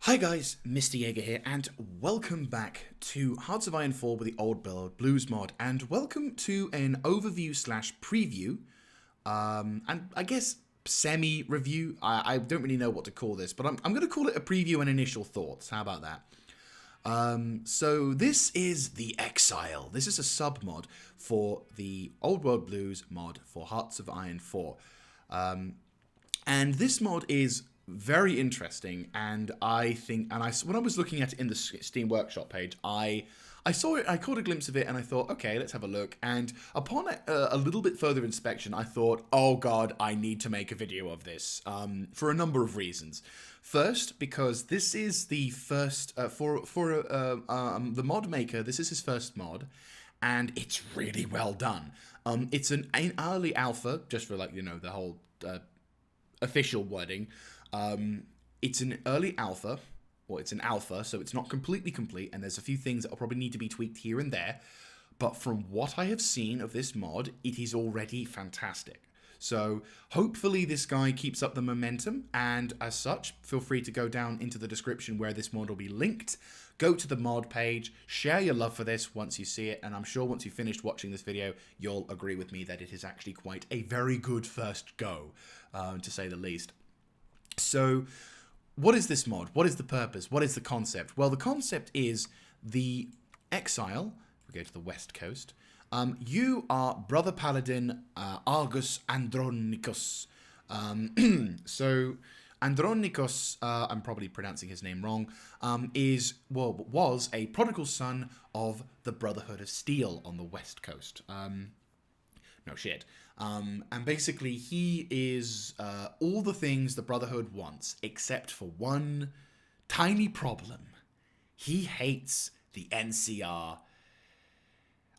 Hi guys, Mr. Jaeger here, and welcome back to Hearts of Iron 4 with the Old Blues mod, and welcome to an overview slash preview, and I guess semi-review. I don't really know what to call this, but I'm going to call it a preview and initial thoughts. How about that? So this is the Exile. This is a sub-mod for the Old World Blues mod for Hearts of Iron 4. And this mod is very interesting, and I think, when I was looking at it in the Steam Workshop page, I saw it, I caught a glimpse of it, and I thought, okay, let's have a look. And upon a little bit further inspection, I thought, oh god, I need to make a video of this, for a number of reasons. First, because this is the first, for the mod maker, this is his first mod, and it's really well done. It's an early alpha, just for, like, you know, the whole official wording. It's an early alpha, or it's an alpha, so it's not completely complete, and there's a few things that will probably need to be tweaked here and there, but from what I have seen of this mod, it is already fantastic. So hopefully this guy keeps up the momentum, and as such, feel free to go down into the description where this mod will be linked. Go to the mod page, share your love for this once you see it, and I'm sure once you've finished watching this video, you'll agree with me that it is actually quite a very good first go, to say the least. So, what is this mod? What is the purpose? What is the concept? Well, the concept is the Exile. We go to the west coast. You are Brother Paladin Argus Andronikos. So, Andronikos, I'm probably pronouncing his name wrong, was a prodigal son of the Brotherhood of Steel on the west coast. No shit. And basically, he is all the things the Brotherhood wants, except for one tiny problem. He hates the NCR.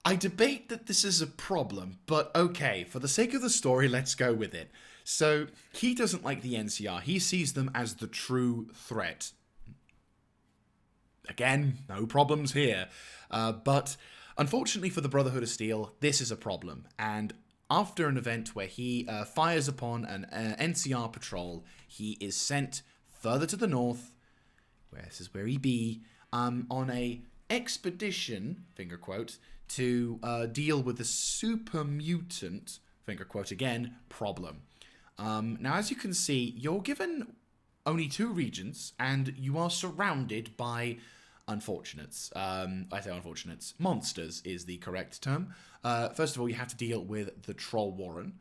I debate that this is a problem, but okay, for the sake of the story, let's go with it. So, he doesn't like the NCR. He sees them as the true threat. Again, no problems here. But unfortunately for the Brotherhood of Steel, this is a problem. And after an event where he fires upon an NCR patrol, he is sent further to the north, where this is where he be, on a expedition, finger quote, to deal with the super mutant, finger quote again, problem. Now, as you can see, you're given only 2 regions, and you are surrounded by unfortunates. I say unfortunates. Monsters is the correct term. First of all, you have to deal with the Troll Warren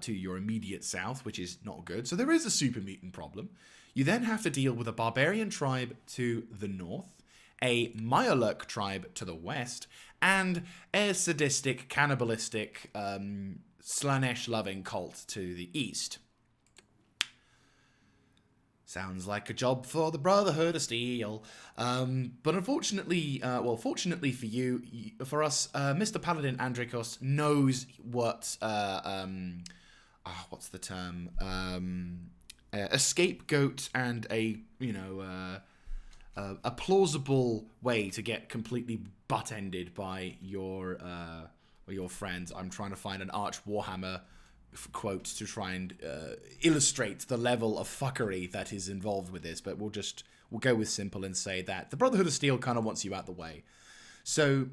to your immediate south, which is not good. So there is a super mutant problem. You then have to deal with a barbarian tribe to the north, a Myolurk tribe to the west, and a sadistic, cannibalistic, Slanesh-loving cult to the east. Sounds like a job for the Brotherhood of Steel. But unfortunately, fortunately for you, for us, Mr. Paladin Andrikos knows what, what's the term? A scapegoat and a plausible way to get completely butt-ended by your friends. I'm trying to find an Arch Warhammer quote to try and illustrate the level of fuckery that is involved with this, but we'll go with simple and say that the Brotherhood of Steel kind of wants you out the way. So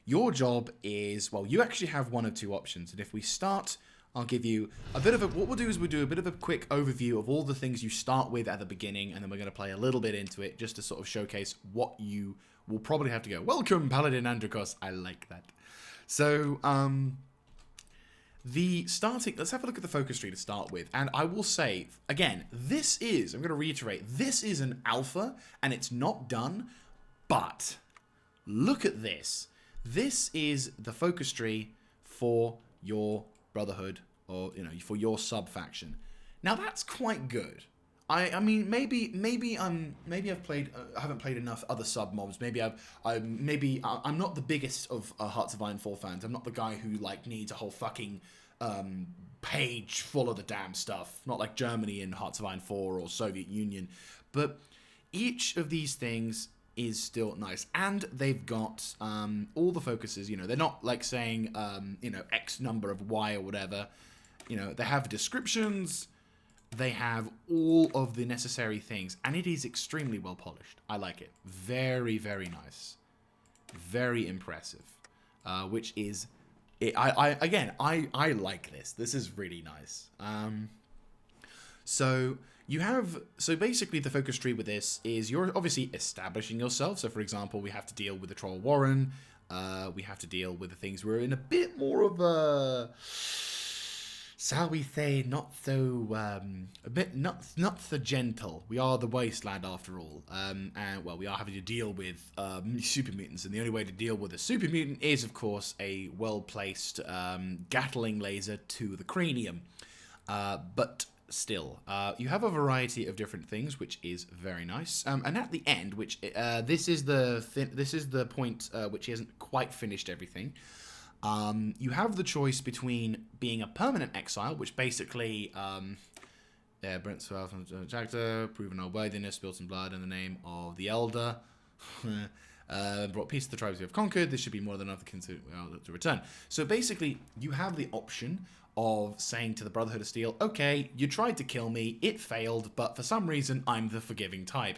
your job is, well, you actually have one of 2 options, and if we start, I'll give you a bit of a, what we'll do is we'll do a bit of a quick overview of all the things you start with at the beginning, and then we're going to play a little bit into it just to sort of showcase what you will probably have to go. Welcome, Paladin Andrikos. I like that. So, let's have a look at the focus tree to start with, and I will say, again, I'm going to reiterate, this is an alpha, and it's not done, but look at this. This is the focus tree for your Brotherhood, or, for your sub-faction. Now, that's quite good. I mean, maybe I've played, I haven't played enough other sub-mobs. Maybe I'm not the biggest of Hearts of Iron 4 fans. I'm not the guy who, like, needs a whole fucking page full of the damn stuff. Not like Germany in Hearts of Iron 4 or Soviet Union. But each of these things is still nice. And they've got all the focuses, they're not like saying, X number of Y or whatever. They have descriptions, they have all of the necessary things, and it is extremely well polished. I like it. Very, very nice. Very impressive. Which is... I like this. This is really nice. So basically the focus tree with this is you're obviously establishing yourself. So for example, we have to deal with the Troll Warren. We have to deal with the things we're in a bit more of a, shall we say, not so a bit not so gentle. We are the wasteland after all. And well, we are having to deal with super mutants, and the only way to deal with a super mutant is of course a well-placed Gatling laser to the cranium. But still, you have a variety of different things, which is very nice. And at the end, which this is the point which he hasn't quite finished everything. You have the choice between being a permanent exile, which basically, Brent's Chapter, proven our worthiness, spilled some blood in the name of the Elder. Brought peace to the tribes we have conquered. This should be more than enough to return. So basically, you have the option of saying to the Brotherhood of Steel, okay, you tried to kill me, it failed, but for some reason, I'm the forgiving type.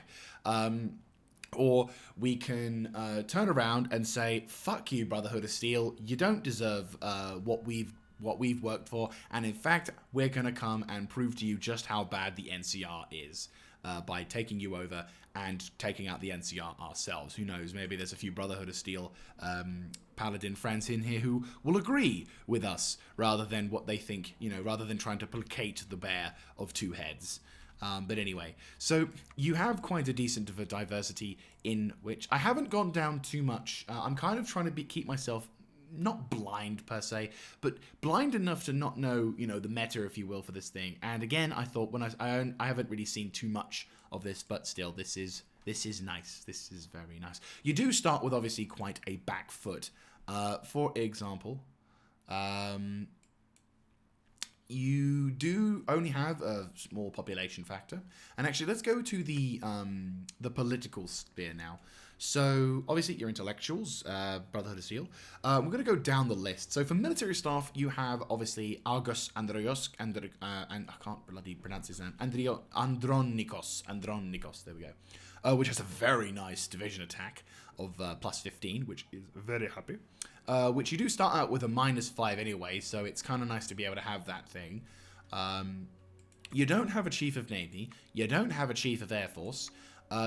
Or we can turn around and say, fuck you, Brotherhood of Steel, you don't deserve what we've worked for, and in fact, we're going to come and prove to you just how bad the NCR is by taking you over and taking out the NCR ourselves. Who knows, maybe there's a few Brotherhood of Steel Paladin friends in here who will agree with us rather than what they think, rather than trying to placate the bear of two heads. But anyway, so you have quite a decent diversity in which I haven't gone down too much. I'm kind of trying to keep myself not blind per se, but blind enough to not know, the meta, if you will, for this thing. And again, I thought when I haven't really seen too much of this, but still, this is nice. This is very nice. You do start with obviously quite a back foot. For example, you do only have a small population factor. And actually, let's go to the political sphere now. So, obviously, your intellectuals, Brotherhood of Steel. We're going to go down the list. So, for military staff, you have, obviously, Argus Andronikos, and I can't bloody pronounce his name, Andronikos, there we go, which has a very nice division attack of plus 15, which is very happy. Which you do start out with a -5 anyway, so it's kind of nice to be able to have that thing. You don't have a Chief of Navy. You don't have a Chief of Air Force.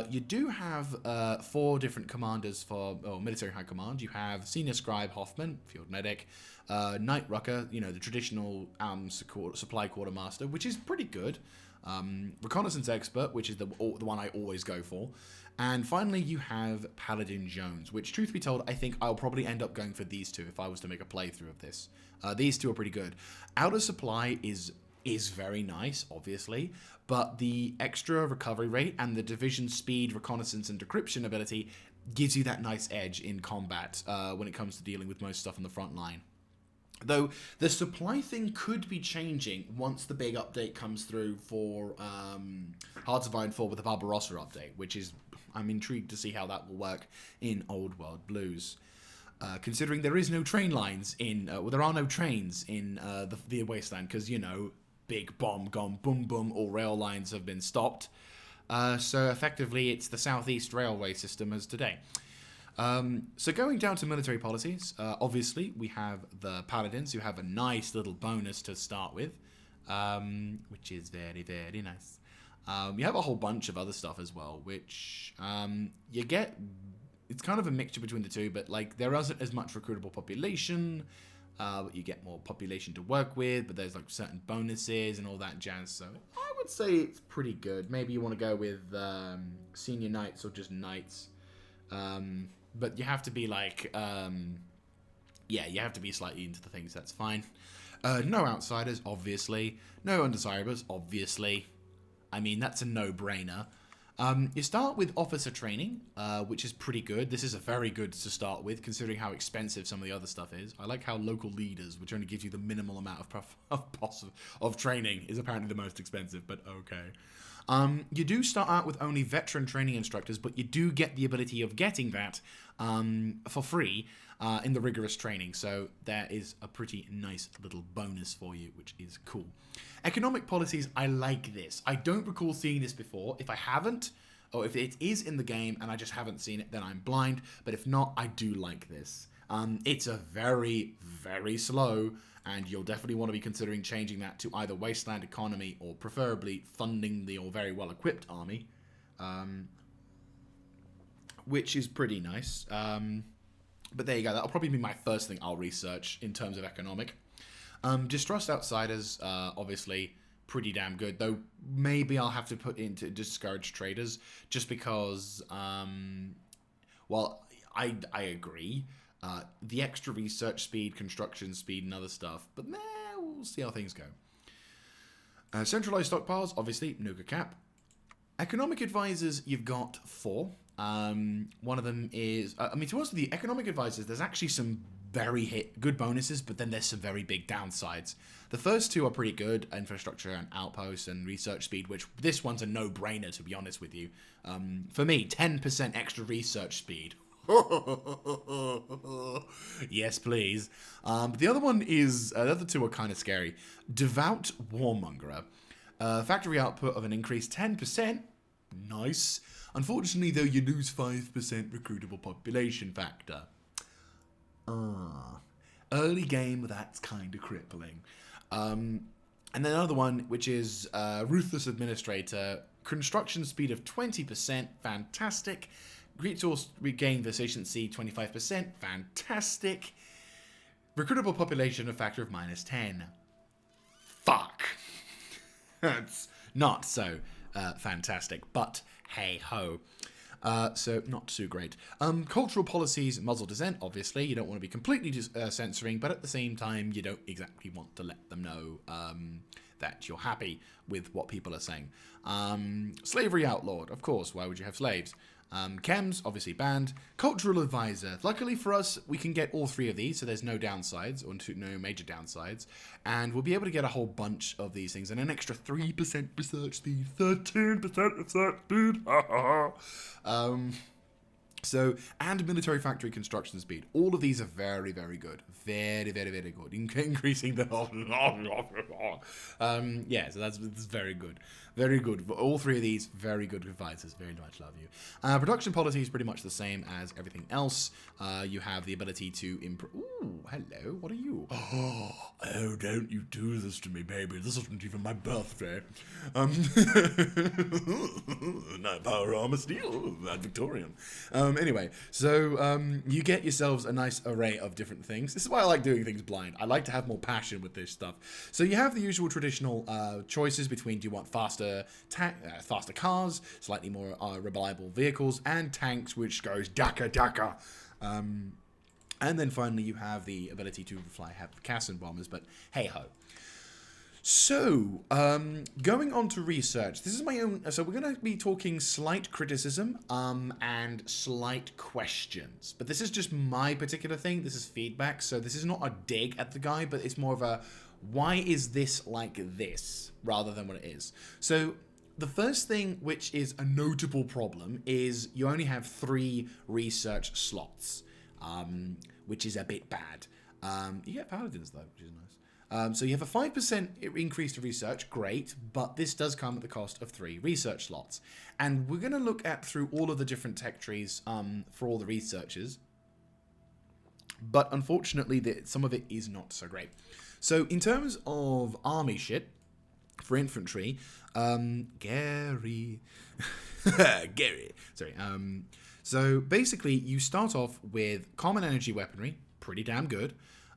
You do have 4 different commanders for military high command. You have Senior Scribe Hoffman, Field Medic, Knight Rucker, the traditional supply quartermaster, which is pretty good. Reconnaissance Expert, which is the one I always go for. And finally, you have Paladin Jones, which, truth be told, I think I'll probably end up going for these two if I was to make a playthrough of this. These two are pretty good. Outer Supply is very nice, obviously, but the extra recovery rate and the division speed, reconnaissance, and decryption ability gives you that nice edge in combat when it comes to dealing with most stuff on the front line. Though the supply thing could be changing once the big update comes through for Hearts of Iron 4 with the Barbarossa update, which is, I'm intrigued to see how that will work in Old World Blues. Considering there is no train lines in, there are no trains in the Wasteland, because, big bomb gone boom boom, all rail lines have been stopped. So effectively it's the Southeast Railway system as today. So going down to military policies, obviously we have the Paladins, who have a nice little bonus to start with, which is very, very nice. You have a whole bunch of other stuff as well, which you get. It's kind of a mixture between the two, but there isn't as much recruitable population. But you get more population to work with, but there's certain bonuses and all that jazz. So I would say it's pretty good. Maybe you want to go with senior knights or just knights. But you have to be you have to be slightly into the things, that's fine. No outsiders, obviously. No undesirables, obviously. I mean, that's a no-brainer. You start with officer training, which is pretty good. This is a very good to start with, considering how expensive some of the other stuff is. I like how local leaders, which only gives you the minimal amount of training, is apparently the most expensive, but okay. You do start out with only veteran training instructors, but you do get the ability of getting that for free in the rigorous training. So there is a pretty nice little bonus for you, which is cool. Economic policies, I like this. I don't recall seeing this before. If I haven't, or if it is in the game and I just haven't seen it, then I'm blind. But if not, I do like this. It's a very, very slow, and you'll definitely want to be considering changing that to either Wasteland Economy or preferably funding the very well-equipped army, which is pretty nice. But there you go. That'll probably be my first thing I'll research in terms of economic. Distrust outsiders, obviously pretty damn good, though maybe I'll have to put into discourage traders just because, well, I agree. The extra research speed, construction speed, and other stuff, but we'll see how things go. Centralized stockpiles, obviously, Nuka Cap. Economic advisors, you've got 4. One of them is, to be honest with you, economic advisors, there's actually some very good bonuses, but then there's some very big downsides. The first 2 are pretty good, infrastructure and outposts and research speed, which this one's a no-brainer, to be honest with you. For me, 10% extra research speed. Yes, please. But the other one is, the other 2 are kind of scary. Devout Warmongerer. Factory output of an increased 10%. Nice. Unfortunately, though, you lose 5% recruitable population factor. Early game, that's kind of crippling. And then another one, which is Ruthless Administrator. Construction speed of 20%. Fantastic. Resource regain efficiency 25%. Fantastic. Recruitable population a factor of -10. Fuck. That's not so fantastic, but hey ho. So not too great. Cultural policies, muzzle dissent, obviously. You don't want to be completely censoring, but at the same time, you don't exactly want to let them know that you're happy with what people are saying. Slavery outlawed, of course. Why would you have slaves? Chems, obviously banned. Cultural advisor. Luckily for us, we can get all 3 of these, so there's no downsides, or no major downsides. And we'll be able to get a whole bunch of these things, and an extra 3% research speed, 13% research speed. And military factory construction speed. All of these are very, very good. Very, very, very good. Increasing the... yeah, so that's very good. Very good. All 3 of these, very good advisors. Very much love you. Production policy is pretty much the same as everything else. You have the ability to improve... Ooh, hello. What are you? Oh, don't you do this to me, baby. This isn't even my birthday. Power armor steel. That Victorian. Anyway, so you get yourselves a nice array of different things. This is why I like doing things blind. I like to have more passion with this stuff. So you have the usual traditional choices between do you want faster cars, slightly more reliable vehicles, and tanks, which goes daka. And then finally you have the ability to fly Casson bombers, but hey ho. So, going on to research, this is my own, so we're going to be talking slight criticism, and slight questions, but this is just my particular thing, this is feedback, so this is not a dig at the guy, but it's more of a, why is this like this, rather than what it is. So, the first thing, which is a notable problem, is you only have 3 research slots, which is a bit bad. You get paladins though, which is nice. So you have a 5% increase to research, great, but this does come at the cost of 3 research slots. And we're going to look at through all of the different tech trees for all the researchers. But unfortunately, some of it is not so great. So in terms of army shit, for infantry, Gary, sorry. So basically, you start off with common energy weaponry, pretty damn good.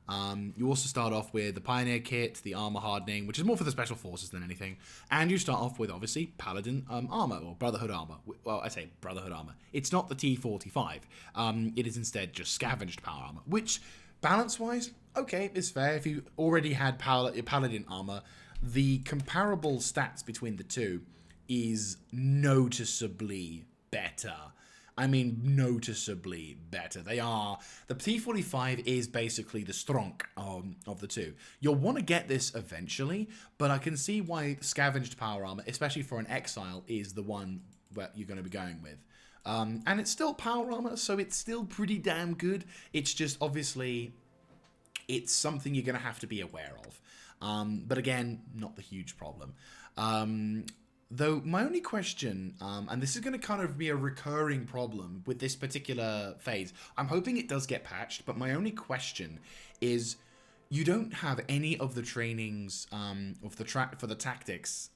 You also start off with the Pioneer Kit, the Armor Hardening, which is more for the Special Forces than anything. And you start off with, obviously, Paladin Armor, or Brotherhood Armor. Well, I say Brotherhood Armor. It's not the T45. It is instead just Scavenged Power Armor, which, balance-wise, okay, is fair. If you already had Paladin Armor, the comparable stats between the two is noticeably better. I mean, noticeably better. They are... The T-45 is basically the strong of the two. You'll want to get this eventually, but I can see why scavenged power armor, especially for an Exile, is the one that you're going to be going with. And it's still power armor, so it's still pretty damn good. It's just, obviously, it's something you're going to have to be aware of. But again, not the huge problem. Though my only question, and this is going to kind of be a recurring problem with this particular phase, I'm hoping it does get patched, but my only question is, you don't have any of the trainings for the tactics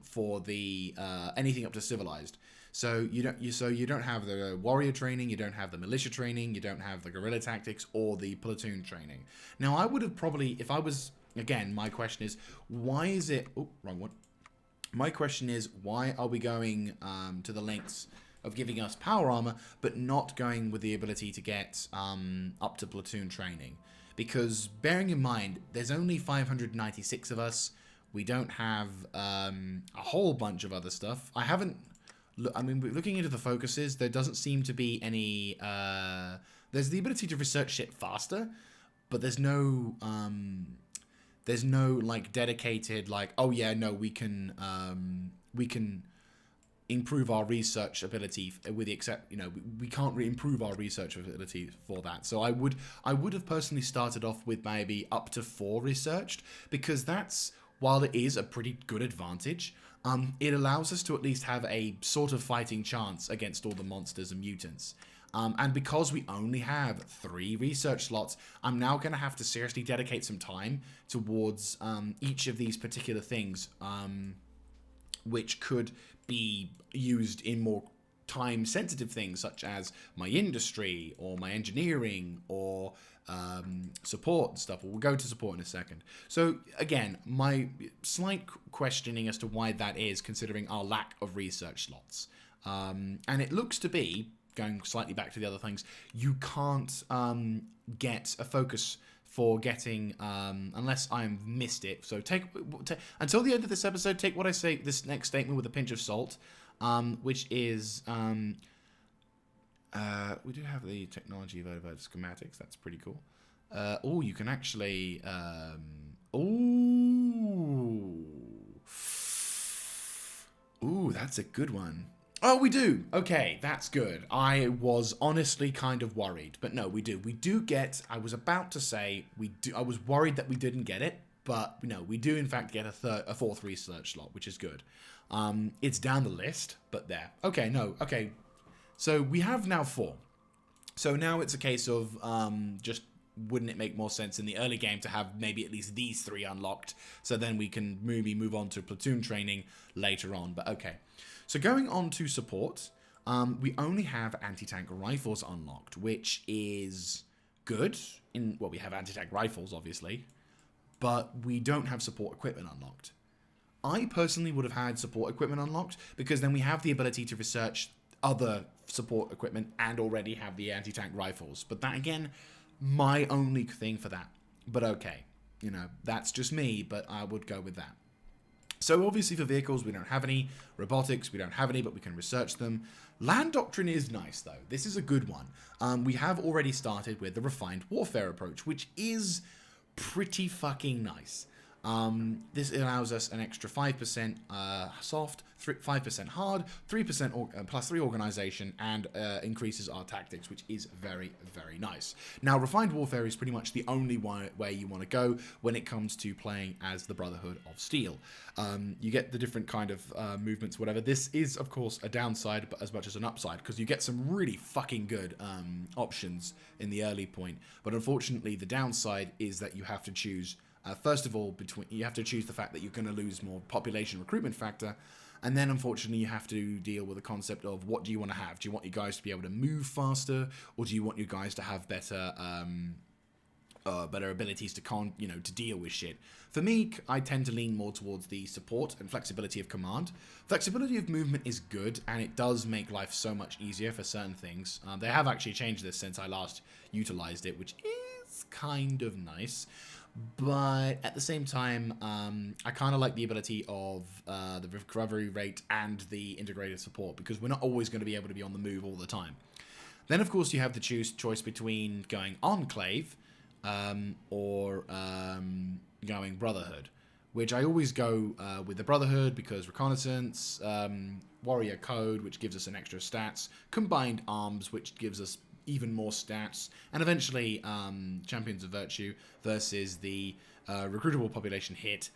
for the anything up to civilized. So you don't have the warrior training, you don't have the militia training, you don't have the guerrilla tactics or the platoon training. Now I would have probably, if I was, again, my question is, why is it? Oh, wrong one. My question is, why are we going to the lengths of giving us power armor, but not going with the ability to get up to platoon training? Because bearing in mind, there's only 596 of us. We don't have a whole bunch of other stuff. I mean, looking into the focuses, there doesn't seem to be any... there's the ability to research shit faster, but there's no... like dedicated like, oh yeah, no, we can improve our research ability with the except, we can't improve our research ability for that. So I would have personally started off with maybe up to 4 researched, because that's, while it is a pretty good advantage, it allows us to at least have a sort of fighting chance against all the monsters and mutants. And because we only have 3 research slots, I'm now going to have to seriously dedicate some time towards each of these particular things, which could be used in more time-sensitive things, such as my industry, or my engineering, or support and stuff. We'll go to support in a second. So, again, my slight questioning as to why that is, considering our lack of research slots. And it looks to be... going slightly back to the other things, you can't get a focus for getting, unless I've missed it. So until the end of this episode, take what I say, this next statement, with a pinch of salt, which is, we do have the technology of override schematics. That's pretty cool. Oh, you can actually, ooh, that's a good one. Oh, we do. Okay, that's good. I was honestly kind of worried, but no, we do. We do get, I was about to say, I was worried that we didn't get it, but no, we do in fact get a 4th research slot, which is good. It's down the list, but there. Okay, no, okay. So we have now 4. So now it's a case of just, wouldn't it make more sense in the early game to have maybe at least these 3 unlocked, so then we can maybe move on to platoon training later on, but okay. So going on to support, we only have anti-tank rifles unlocked, which is good. Well, we have anti-tank rifles, obviously, but we don't have support equipment unlocked. I personally would have had support equipment unlocked, because then we have the ability to research other support equipment and already have the anti-tank rifles. But that, again, my only thing for that. But okay, that's just me, but I would go with that. So obviously for vehicles, we don't have any. Robotics, we don't have any, but we can research them. Land Doctrine is nice, though. This is a good one. We have already started with the refined warfare approach, which is pretty fucking nice. This allows us an extra 5% soft, 5% hard, 3% plus 3 organization, and increases our tactics, which is very, very nice. Now, refined warfare is pretty much the only way you want to go when it comes to playing as the Brotherhood of Steel. You get the different kind of movements, whatever. This is, of course, a downside, but as much as an upside, because you get some really fucking good options in the early point. But unfortunately, the downside is that you have to choose. First of all, you have to choose the fact that you're going to lose more population recruitment factor, and then unfortunately you have to deal with the concept of what do you want to have? Do you want your guys to be able to move faster, or do you want your guys to have better abilities to deal with shit? For me, I tend to lean more towards the support and flexibility of command. Flexibility of movement is good, and it does make life so much easier for certain things. They have actually changed this since I last utilized it, which is kind of nice. But at the same time, I kind of like the ability of the recovery rate and the integrated support, because we're not always going to be able to be on the move all the time. Then, of course, you have the choice between going Enclave or going Brotherhood, which I always go with the Brotherhood because Reconnaissance, Warrior Code, which gives us an extra stats, Combined Arms, which gives us even more stats, and eventually Champions of Virtue versus the recruitable population hit,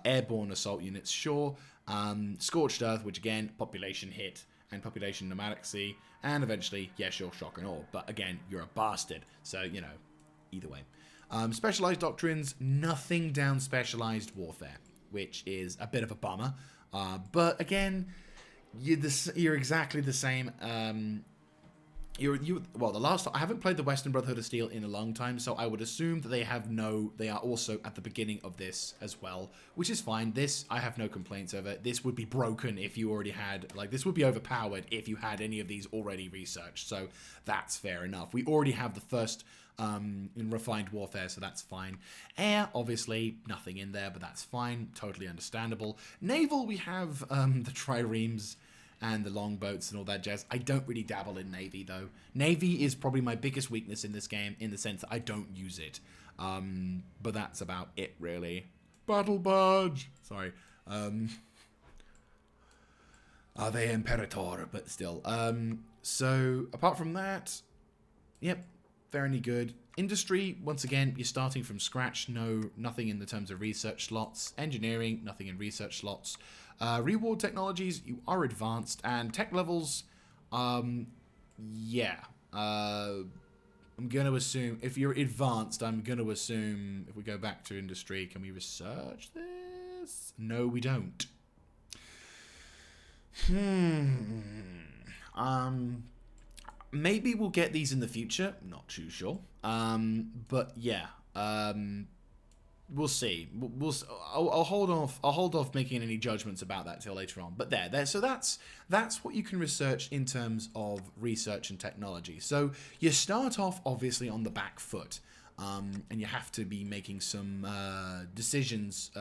airborne assault units, sure, Scorched Earth, which again, population hit, and population nomadicy, and eventually, yeah, sure, shock and awe, but again, you're a bastard, so, you know, either way. Specialized doctrines, nothing down specialized warfare, which is a bit of a bummer, but again, you're exactly the same. Well, I haven't played the Western Brotherhood of Steel in a long time, so I would assume that they are also at the beginning of this as well, which is fine. This, I have no complaints over. This would be broken if you already had, like, this would be overpowered if you had any of these already researched, so that's fair enough. We already have the first in refined warfare, so that's fine. Air, obviously, nothing in there, but that's fine, totally understandable. Naval, we have the triremes and the longboats and all that jazz. I don't really dabble in Navy, though. Navy is probably my biggest weakness in this game, in the sense that I don't use it. But that's about it, really. Battle Barge! Sorry. Are they Imperator? But still. So, apart from that, yep, fairly good. Industry, once again, you're starting from scratch. Nothing in the terms of research slots. Engineering, nothing in research slots. Reward technologies, you are advanced, and tech levels, yeah. I'm going to assume, if you're advanced, I'm going to assume, if we go back to industry, can we research this? No, we don't. Maybe we'll get these in the future, not too sure. But yeah, we'll see. I'll hold off. I'll hold off making any judgments about that till later on. But there. So that's what you can research in terms of research and technology. So you start off obviously on the back foot, and you have to be making some decisions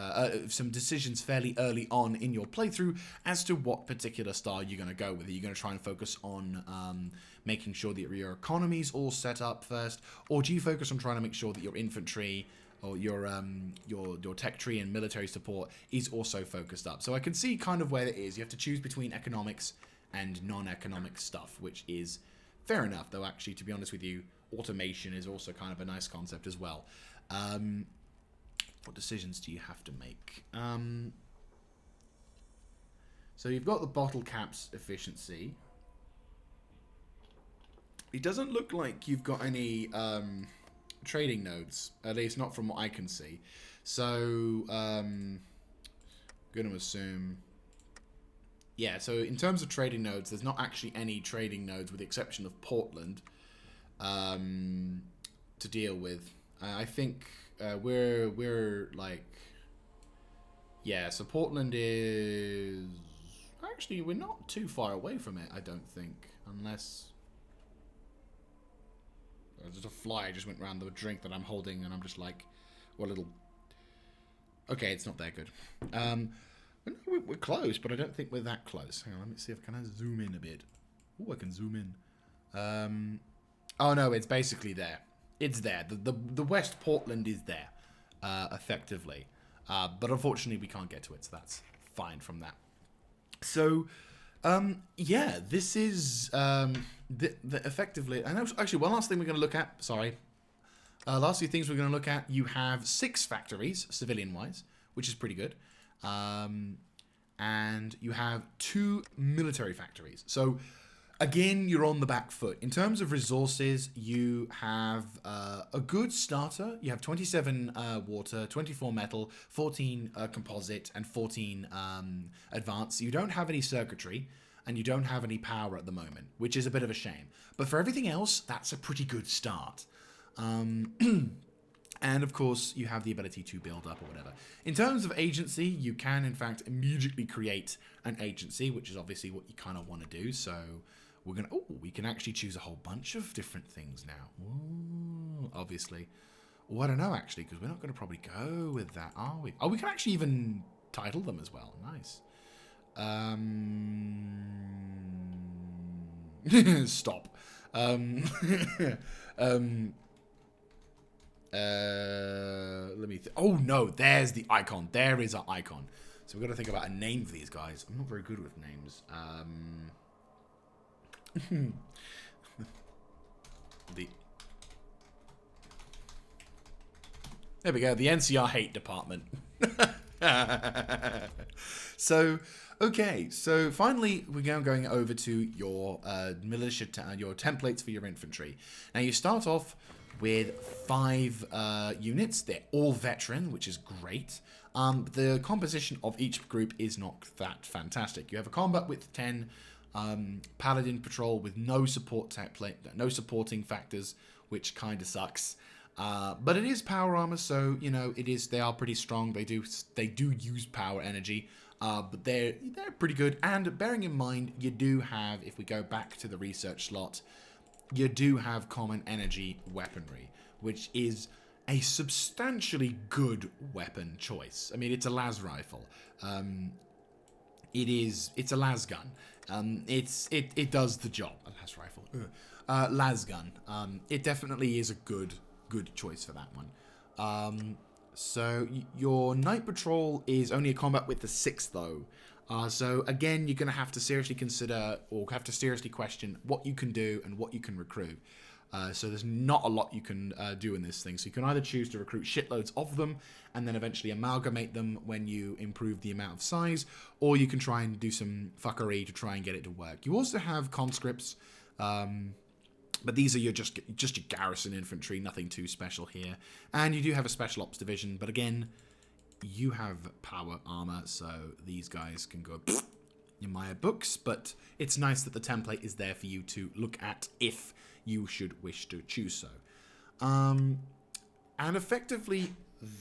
fairly early on in your playthrough as to what particular style you're going to go with. Are you going to try and focus on making sure that your economy's all set up first, or do you focus on trying to make sure that your infantry or your tech tree and military support is also focused up? So I can see kind of where it is. You have to choose between economics and non-economic stuff, which is fair enough, though actually, to be honest with you, automation is also kind of a nice concept as well. What decisions do you have to make? So you've got the bottle caps efficiency. It doesn't look like you've got any trading nodes, at least not from what I can see. So I'm going to assume, yeah, so in terms of trading nodes, there's not actually any trading nodes with the exception of Portland to deal with. I think we're like, yeah, so Portland is actually, we're not too far away from it, I don't think, unless there's a fly just went around the drink that I'm holding, and I'm just like, what little... Okay, it's not that good. We're close, but I don't think we're that close. Hang on, let me see if I can zoom in a bit. Oh, I can zoom in. Oh no, it's basically there. It's there. The West Portland is there, effectively. But unfortunately, we can't get to it, so that's fine from that. So, yeah, this is effectively... And actually, one last thing we're going to look at... Sorry. Last few things we're going to look at. You have 6 factories, civilian-wise, which is pretty good. And you have 2 military factories. So, again, you're on the back foot. In terms of resources, you have a good starter. You have 27 water, 24 metal, 14 composite, and 14 advanced. You don't have any circuitry, and you don't have any power at the moment, which is a bit of a shame. But for everything else, that's a pretty good start. And of course, you have the ability to build up or whatever. In terms of agency, you can, in fact, immediately create an agency, which is obviously what you kind of want to do. So we're we can actually choose a whole bunch of different things now. Ooh, obviously. Well, I don't know, actually, because we're not going to probably go with that, are we? Oh, we can actually even title them as well. Nice. Stop. Let me oh, no, there's the icon. There is our icon. So we've got to think about a name for these guys. I'm not very good with names. There we go. The NCR hate department. So, okay. So finally, we're now going over to your militia, your templates for your infantry. Now you start off with 5 units. They're all veteran, which is great. The composition of each group is not that fantastic. You have a combat with 10 paladin patrol with no support template, no supporting factors, which kind of sucks. But it is power armor, so you know they are pretty strong. They do use power energy, but they're pretty good. And bearing in mind, you do have, if we go back to the research slot, you do have common energy weaponry, which is a substantially good weapon choice. I mean, it's a las rifle. It's a las gun. It does the job. A las rifle. Las gun. It definitely is a good choice for that one. So your night patrol is only a combat with the 6th though. So again, you're going to have to seriously consider or have to seriously question what you can do and what you can recruit. So there's not a lot you can do in this thing. So you can either choose to recruit shitloads of them and then eventually amalgamate them when you improve the amount of size, or you can try and do some fuckery to try and get it to work. You also have conscripts, but these are just your garrison infantry, nothing too special here. And you do have a special ops division, but again, you have power armor, so these guys can go in my books, but it's nice that the template is there for you to look at if you should wish to choose so. And effectively,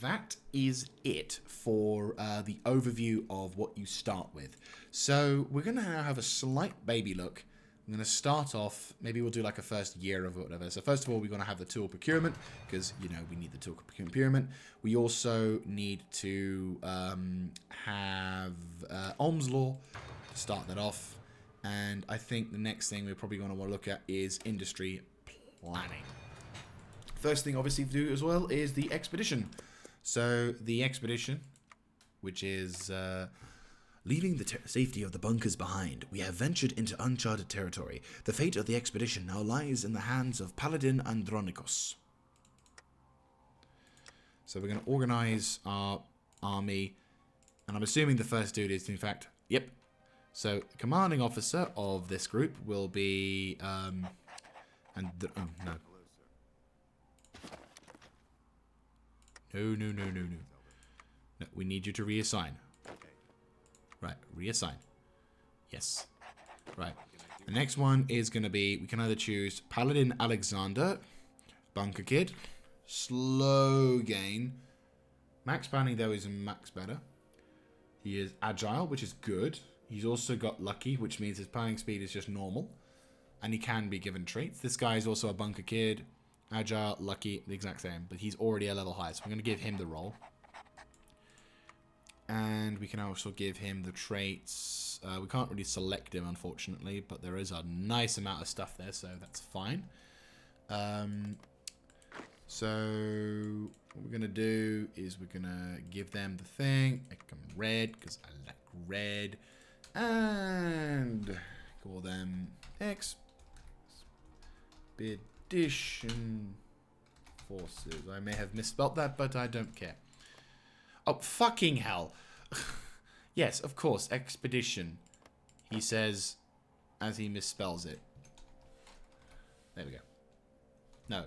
that is it for the overview of what you start with. So we're going to have a slight baby look. I'm going to start off, maybe we'll do like a first year of whatever. So first of all, we're going to have the tool procurement, because, you know, we need the tool procurement. We also need to have Ohm's Law to start that off. And I think the next thing we're probably going to want to look at is industry planning. First thing, obviously, to do as well is the expedition. So the expedition, which is leaving the safety of the bunkers behind, we have ventured into uncharted territory. The fate of the expedition now lies in the hands of Paladin Andronikos. So we're going to organize our army, and I'm assuming the first dude is, in fact, yep. So the commanding officer of this group will be, oh no. No, we need you to reassign. Right, reassign. Yes. Right. The next one is going to be, we can either choose Paladin Alexander, Bunker Kid, slow gain. Max planning, though, is max better. He is agile, which is good. He's also got lucky, which means his planning speed is just normal. And he can be given traits. This guy is also a Bunker Kid, agile, lucky, the exact same. But he's already a level higher, so we're going to give him the role. And we can also give him the traits. We can't really select him, unfortunately, but there is a nice amount of stuff there, so that's fine. So what we're going to do is we're going to give them the thing. Make them red, because I like red. And call them Expedition Forces. I may have misspelt that, but I don't care. Oh, fucking hell. Yes, of course, expedition. He says as he misspells it. There we go. No.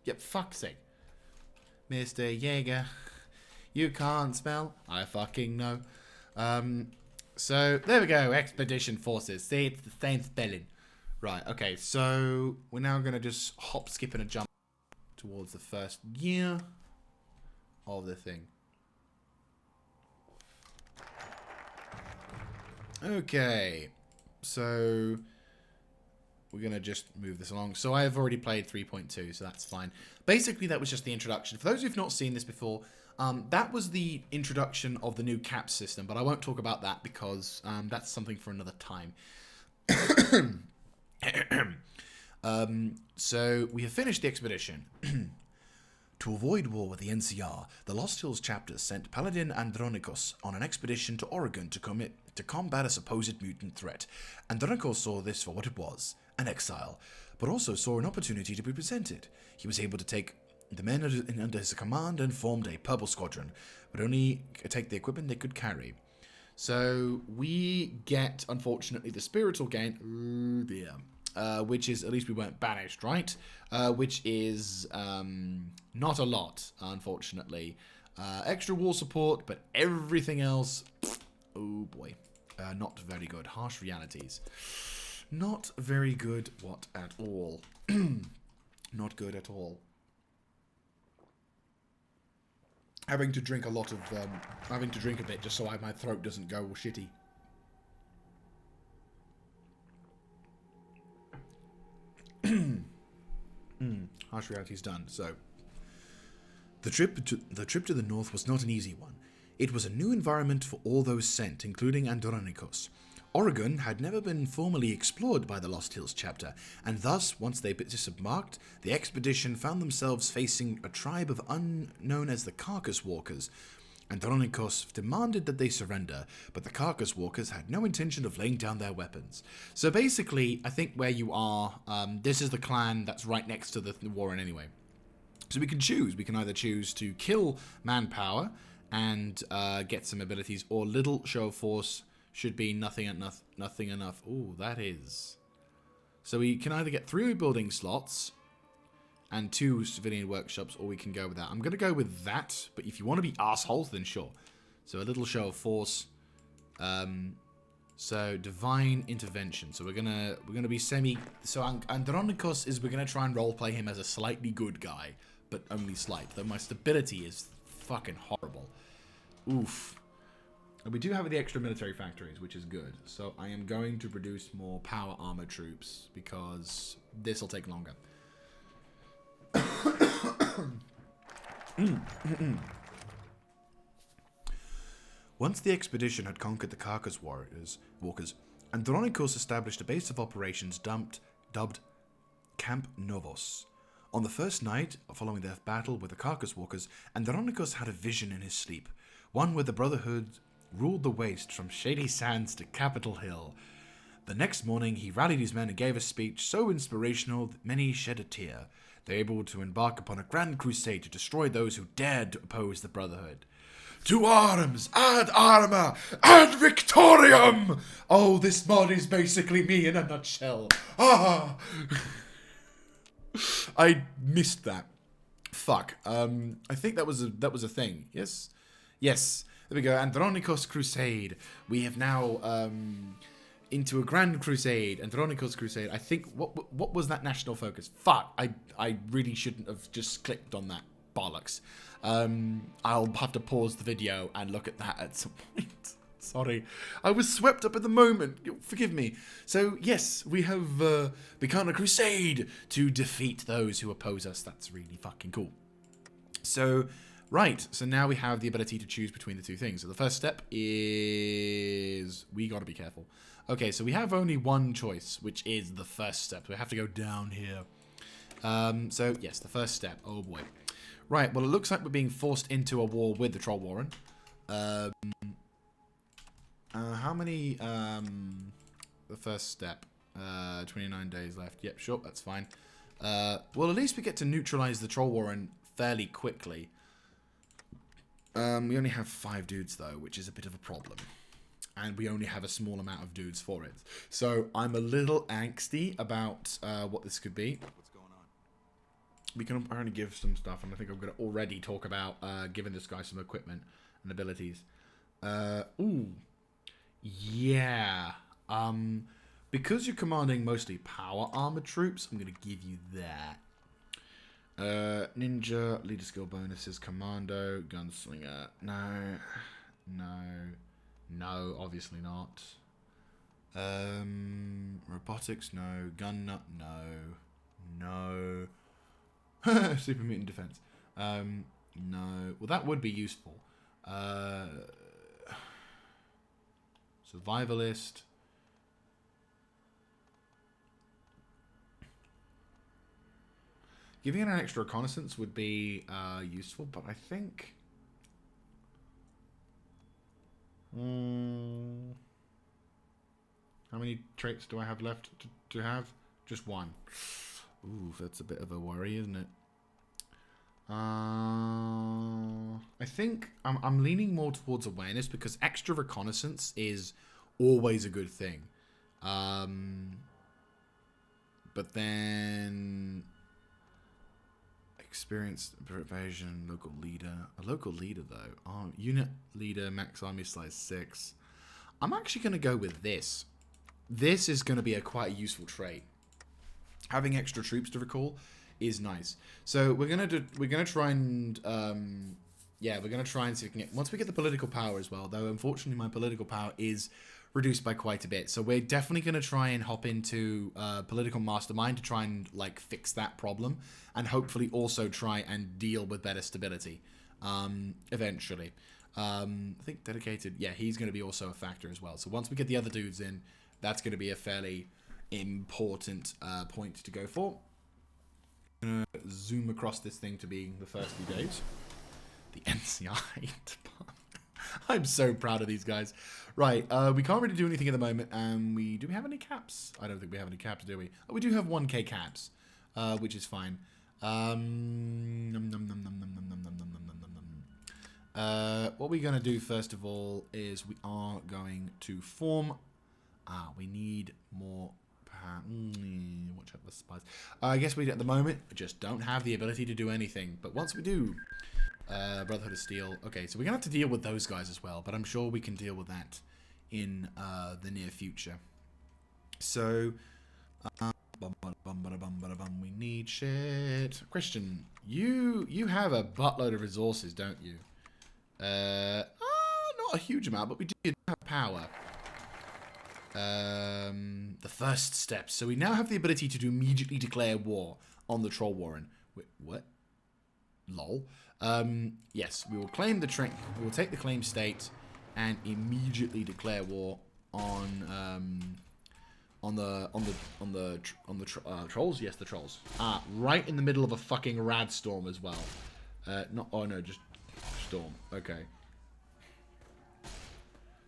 Yep, fuck's sake. Mr. Jaeger, you can't spell. I fucking know. So, there we go. Expedition Forces. See, it's the same spelling. Right, okay. So, we're now going to just hop, skip, and a jump towards the first year of the thing. Okay. So, we're going to just move this along. So I have already played 3.2, so that's fine. Basically, that was just the introduction. For those who've not seen this before, that was the introduction of the new cap system, but I won't talk about that because that's something for another time. So we have finished the expedition. To avoid war with the NCR, the Lost Hills chapter sent Paladin Andronikos on an expedition to Oregon to combat a supposed mutant threat. Andronikos saw this for what it was, an exile, but also saw an opportunity to be presented. He was able to take the men under his command and formed a purple squadron, but only take the equipment they could carry. So we get, unfortunately, the spiritual gain. Ooh, dear. Which is, at least we weren't banished, right? Which is not a lot, unfortunately. Extra wall support, but everything else, oh boy, not very good. Harsh realities. Not very good what at all. Not good at all. Having to drink a lot of, having to drink a bit just so my throat doesn't go all shitty. Harsh reality's done. So the trip to the north was not an easy one. It was a new environment for all those sent, including Andronikos. Oregon had never been formally explored by the Lost Hills chapter, and thus, once they disembarked, the expedition found themselves facing a tribe of unknown as the Carcass Walkers. Andronikos demanded that they surrender, but the Carcass Walkers had no intention of laying down their weapons. So basically, I think where you are, this is the clan that's right next to the Warren anyway. So we can choose. We can either choose to kill manpower and get some abilities, or little show of force should be nothing enough. Ooh, that is. So we can either get 3 building slots and 2 civilian workshops, or we can go with that. I'm going to go with that, but if you want to be assholes, then sure. So a little show of force. So divine intervention. So we're gonna be semi. So Andronikos is, we're gonna try and roleplay him as a slightly good guy, but only slight. Though my stability is fucking horrible. Oof. And we do have the extra military factories, which is good. So I am going to produce more power armor troops because this will take longer. Once the expedition had conquered the Carcass Walkers, Andronikos established a base of operations dubbed Camp Novos. On the first night following their battle with the Carcass Walkers, Andronikos had a vision in his sleep, one where the Brotherhood ruled the waste from Shady Sands to Capitol Hill. The next morning, he rallied his men and gave a speech so inspirational that many shed a tear. They were able to embark upon a grand crusade to destroy those who dared to oppose the Brotherhood. To arms, ad arma, ad victoriam! Oh, this mod is basically me in a nutshell. Ah! I missed that. Fuck. I think that was a thing. Yes? Yes. There we go. Andronikos Crusade. We have now into a grand crusade. Andronikos Crusade. I think what was that national focus? Fuck. I really shouldn't have just clicked on that bollocks. I'll have to pause the video and look at that at some point. Sorry. I was swept up at the moment. Forgive me. So, yes, we have begun a crusade to defeat those who oppose us. That's really fucking cool. So, right. So now we have the ability to choose between the two things. So the first step is... we got to be careful. Okay, so we have only one choice, which is the first step. We have to go down here. So, yes, the first step. Oh, boy. Right, well, it looks like we're being forced into a war with the Troll Warren. How many, the first step, 29 days left. Yep, sure, that's fine. Well, at least we get to neutralize the Troll Warren fairly quickly. We only have 5 dudes, though, which is a bit of a problem. And we only have a small amount of dudes for it. So I'm a little angsty about what this could be. We can apparently give some stuff, and I think I'm going to already talk about giving this guy some equipment and abilities. Ooh. Yeah. Because you're commanding mostly power armor troops, I'm going to give you that. Ninja, leader skill bonuses, commando, gunslinger. No, obviously not. Robotics, no. Gun nut, no. No. Super mutant defense. No. Well, that would be useful. Survivalist. Giving it an extra reconnaissance would be useful, but I think... how many traits do I have left to have? Just one. Ooh, that's a bit of a worry, isn't it? I think I'm leaning more towards awareness because extra reconnaissance is always a good thing. But then experienced evasion, local leader. A local leader though. Unit leader, max army size 6. I'm actually going to go with this. This is going to be quite a useful trait. Having extra troops to recall is nice. So we're gonna try and yeah, we're gonna try and see if we can get, once we get the political power as well. Though unfortunately my political power is reduced by quite a bit. So we're definitely gonna try and hop into political mastermind to try and like fix that problem, and hopefully also try and deal with better stability eventually. I think dedicated, yeah, he's gonna be also a factor as well. So once we get the other dudes in, that's gonna be a fairly important point to go for. I'm gonna zoom across this thing to being the first few days. The NCR department. I'm so proud of these guys. Right, we can't really do anything at the moment. Do we have any caps? I don't think we have any caps, do we? Oh, we do have 1k caps, which is fine. What we're gonna do first of all is we are going to form. We need more. Watch out for the spies. I guess we at the moment just don't have the ability to do anything. But once we do, Brotherhood of Steel. Okay, so we're gonna have to deal with those guys as well. But I'm sure we can deal with that in the near future. So, we need shit. Question: You have a buttload of resources, don't you? Not a huge amount, but we do have power. The first step. So we now have the ability to immediately declare war on the Troll Warren. Wait, what? Lol. Yes, we will claim the train. We will take the claim state and immediately declare war on the trolls. Yes, the trolls. Right in the middle of a fucking rad storm as well. Just storm. Okay.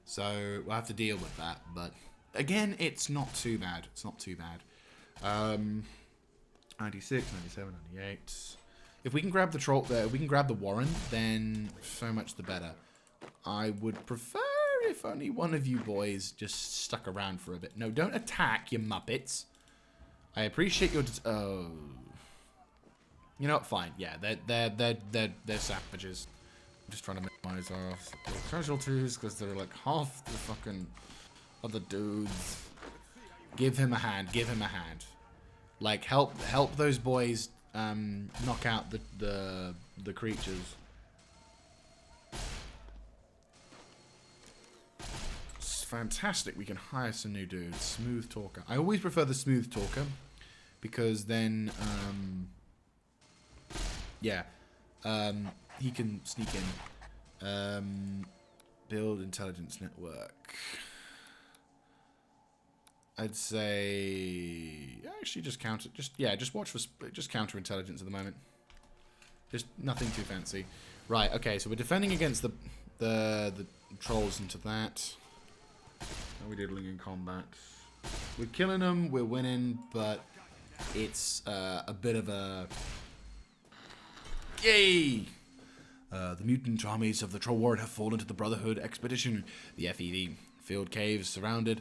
So we'll have to deal with that, but again, it's not too bad. It's not too bad. 96, 97, 98. If we can grab the troll there, we can grab the Warren, then so much the better. I would prefer if only one of you boys just stuck around for a bit. No, don't attack, you muppets. I appreciate your. Oh, you know what? Fine. Yeah, they're savages. I'm just trying to minimize our casualties because they're like half the fucking other dudes. Give him a hand. Give him a hand. Like help those boys knock out the creatures. It's fantastic. We can hire some new dudes. Smooth talker. I always prefer the smooth talker because then yeah. He can sneak in. Build intelligence network. I'd say actually just counter. Just watch for just counter intelligence at the moment. Just nothing too fancy. Right. Okay. So we're defending against the trolls into that. How are we diddling in combat? We're killing them. We're winning, but it's a bit of a yay. The mutant armies of the Troll Warren have fallen to the Brotherhood expedition. The FEV filled caves surrounding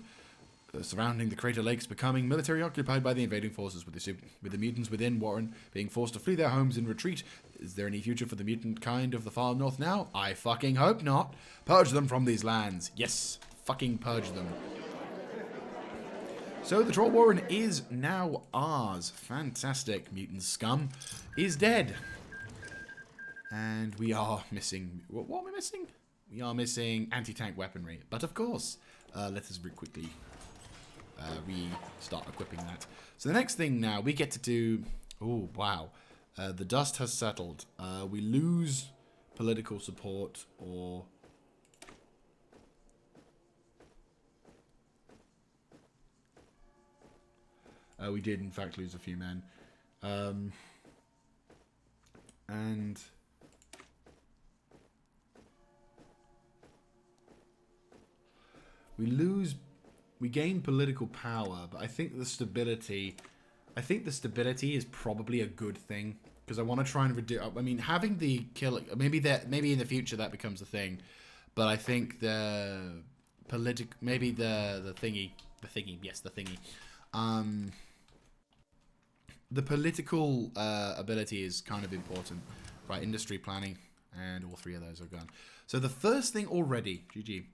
the crater lakes becoming military occupied by the invading forces, with the mutants within Warren being forced to flee their homes in retreat. Is there any future for the mutant kind of the far north now? I fucking hope not. Purge them from these lands. Yes, fucking purge them. So the Troll Warren is now ours. Fantastic. Mutant scum is dead. And we are missing... What are we missing? We are missing anti-tank weaponry. But of course, let us quickly restart equipping that. So the next thing now, we get to do... Oh, wow. The dust has settled. We lose political support or... we did, in fact, lose a few men. And... we gain political power, but I think the stability is probably a good thing, because I want to try and reduce. I mean, having the killing, maybe in the future that becomes a thing, but I think the political ability is kind of important, right? Industry planning, and all three of those are gone. So the first thing already, GG.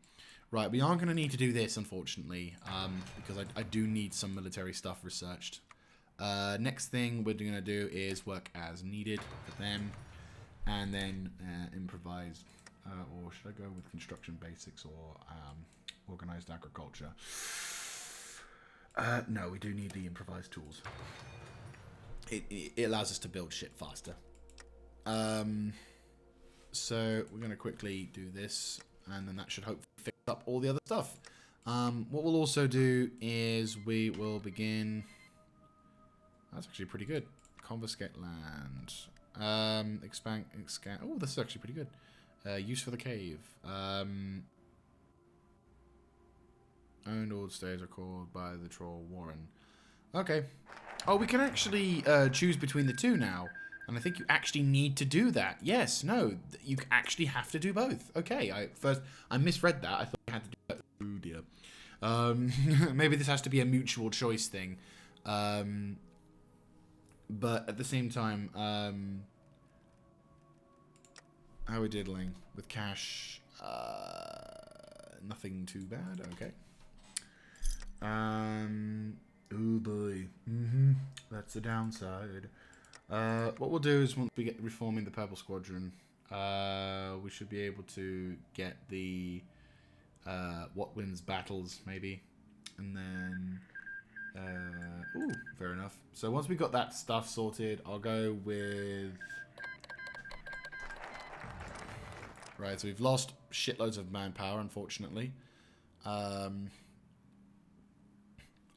Right, we are going to need to do this, unfortunately, because I do need some military stuff researched. Next thing we're going to do is work as needed for them, and then improvise, or should I go with construction basics or organized agriculture? No, we do need the improvised tools. It allows us to build shit faster. So we're going to quickly do this, and then that should hopefully fix up all the other stuff. What we'll also do is we will begin... That's actually pretty good. Confiscate land. Expand... Oh, this is actually pretty good. Use for the cave. Owned old stays are called by the troll Warren. Okay. Oh, we can actually choose between the two now. And I think you actually need to do that. Yes, no, you actually have to do both. Okay, I misread that. I thought you had to do that. Oh dear. Maybe this has to be a mutual choice thing. But at the same time, how are we diddling with cash? Nothing too bad. Okay. Oh boy. That's the downside. What we'll do is once we get reforming the Purple Squadron, we should be able to get the what wins battles maybe, and then ooh, fair enough. So once we got that stuff sorted, I'll go with right. So we've lost shitloads of manpower, unfortunately.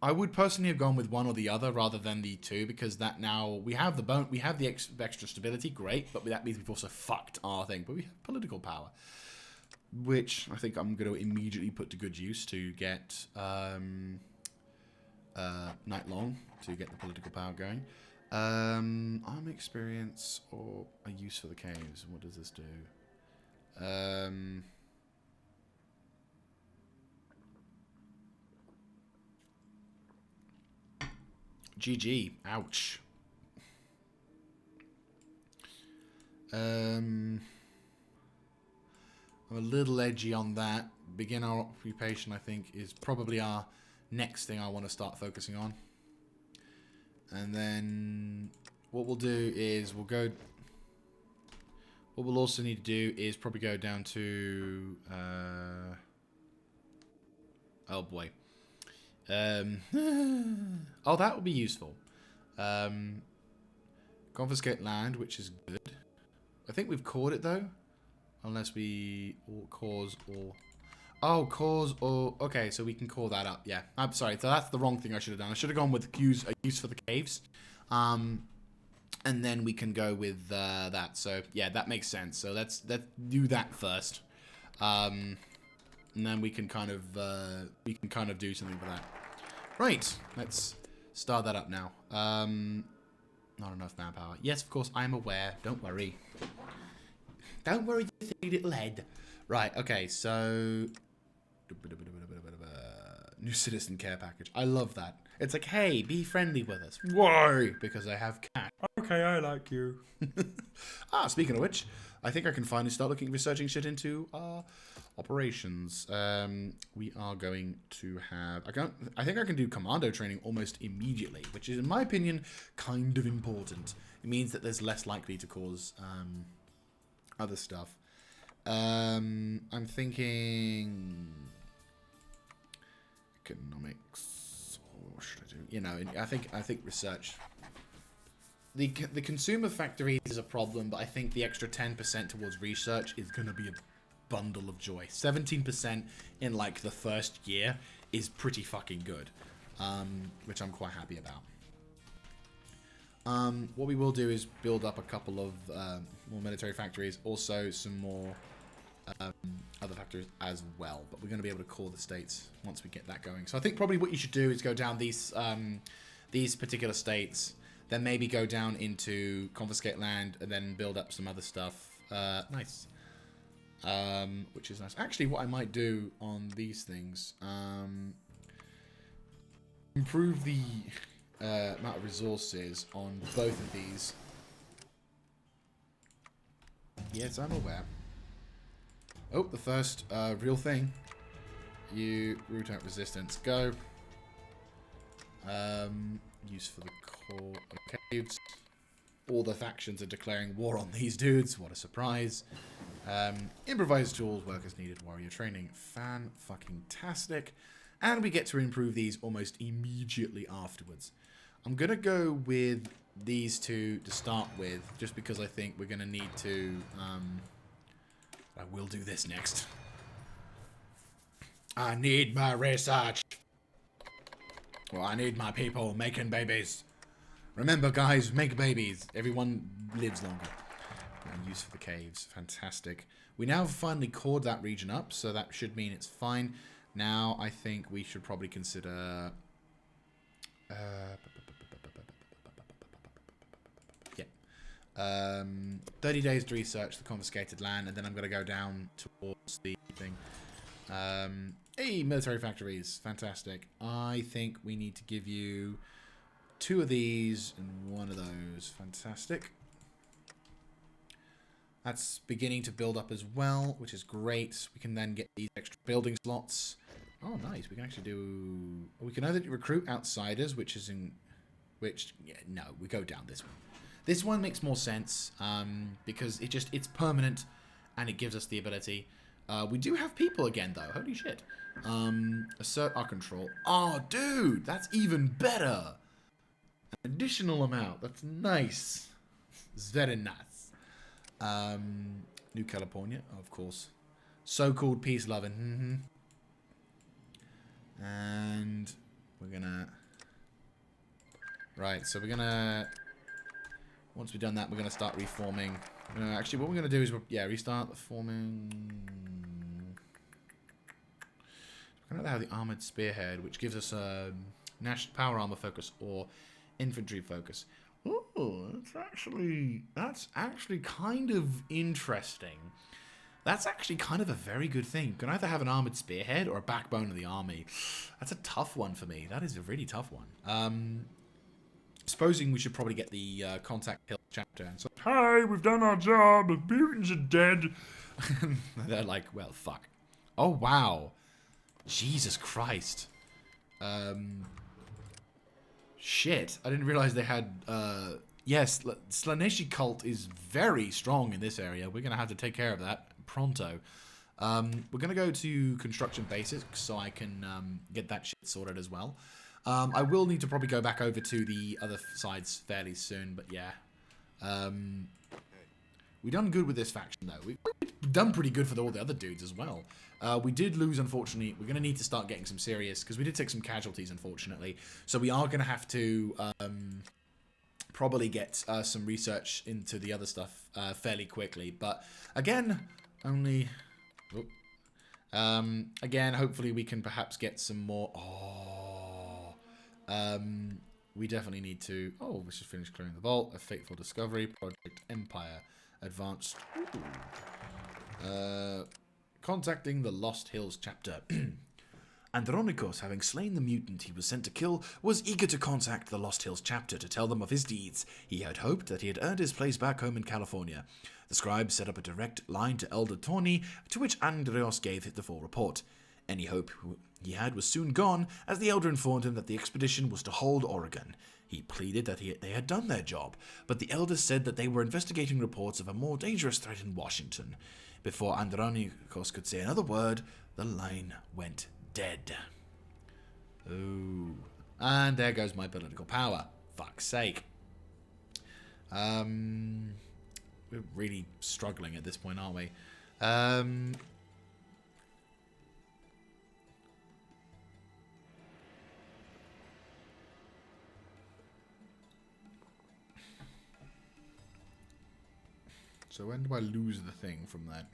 I would personally have gone with one or the other rather than the two, because that now we have the extra stability, great, but that means we've also fucked our thing. But we have political power, which I think I'm going to immediately put to good use to get Night Long to get the political power going. Army experience or a use for the caves. What does this do? GG. Ouch. I'm a little edgy on that. Begin our occupation, I think, is probably our next thing I want to start focusing on. And then what we'll do is we'll go... What we'll also need to do is probably go down to... oh boy. Oh, that would be useful. Confiscate land, which is good. I think we've caught it though, unless we cause or okay, so we can call that up. Yeah, I'm sorry. So that's the wrong thing I should have done. I should have gone with use for the caves, and then we can go with that. So yeah, that makes sense. So let's do that first. And then we can kind of do something for that. Right, let's start that up now. Not enough manpower. Yes, of course, I'm aware. Don't worry. Don't worry, you silly little head. Right, okay, so... New citizen care package. I love that. It's like, hey, be friendly with us. Why? Because I have cash. Okay, I like you. Speaking of which, I think I can finally start researching shit into operations. We are going to have... I think I can do commando training almost immediately, which is, in my opinion, kind of important. It means that there's less likely to cause other stuff. I'm thinking... economics. what should I do? You know, I think research. The consumer factories is a problem, but I think the extra 10% towards research is going to be a bundle of joy. 17% in like the first year is pretty fucking good, which I'm quite happy about. What we will do is build up a couple of more military factories, also some more other factories as well, but we're going to be able to core the states once we get that going. So I think probably what you should do is go down these particular states, then maybe go down into confiscate land, and then build up some other stuff. Nice. Which is nice. Actually, what I might do on these things, improve the amount of resources on both of these. Yes, I'm aware. Oh, the first real thing. You root out resistance. Go. Use for the core of caves. All the factions are declaring war on these dudes. What a surprise. Improvised tools, work as needed, warrior training. Fan-fucking-tastic. And we get to improve these almost immediately afterwards. I'm going to go with these two to start with, just because I think we're going to need to... I will do this next. I need my research. Well, I need my people making babies. Remember, guys, make babies. Everyone lives longer. And use for the caves. Fantastic. We now finally cored that region up, so that should mean it's fine. Now, I think we should probably consider... 30 days to research the confiscated land, and then I'm going to go down towards the thing. Hey, military factories. Fantastic. I think we need to give you 2 of these and 1 of those. Fantastic. That's beginning to build up as well, which is great. We can then get these extra building slots. Oh, nice. We can actually do... We can either recruit outsiders, which is in... Which... Yeah, no, we go down this one. This one makes more sense, because it's permanent, and it gives us the ability. We do have people again, though. Holy shit. Assert our control. Oh, dude, that's even better. An additional amount. That's nice. It's very nice. New California, of course. So-called peace-loving. And we're gonna... Right, so we're gonna... Once we've done that, we're going to start reforming. Actually, what we're going to do is, restart the forming. We're going to have the armored spearhead, which gives us a power armor focus or infantry focus. Oh, that's actually kind of interesting. That's actually kind of a very good thing. You can either have an armored spearhead or a backbone of the army. That's a tough one for me. That is a really tough one. Supposing we should probably get the Contact Hill chapter. And so, hi, we've done our job. The mutants are dead. They're like, well, fuck. Oh, wow. Jesus Christ. Shit. I didn't realize they had... yes, Slaneshi cult is very strong in this area. We're going to have to take care of that pronto. We're going to go to construction basics so I can get that shit sorted as well. I will need to probably go back over to the other sides fairly soon, but yeah. We've done good with this faction, though. We've done pretty good for all the other dudes as well. We did lose, unfortunately. We're going to need to start getting some serious, because we did take some casualties, unfortunately. So we are going to have to probably get some research into the other stuff fairly quickly. But again, only... again, hopefully we can perhaps get some more... we definitely need to... Oh, we should finish clearing the vault. A fateful discovery. Project Empire. Advanced. Contacting the Lost Hills chapter. Andronikos, having slain the mutant he was sent to kill, was eager to contact the Lost Hills chapter to tell them of his deeds. He had hoped that he had earned his place back home in California. The scribe set up a direct line to Elder Tawny, to which Andreos gave the full report. Any hope he had was soon gone, as the Elder informed him that the expedition was to hold Oregon. He pleaded that they had done their job, but the Elder said that they were investigating reports of a more dangerous threat in Washington. Before Andronikos could say another word, the line went dead. Oh. And there goes my political power. Fuck's sake. We're really struggling at this point, aren't we? So when do I lose the thing from that?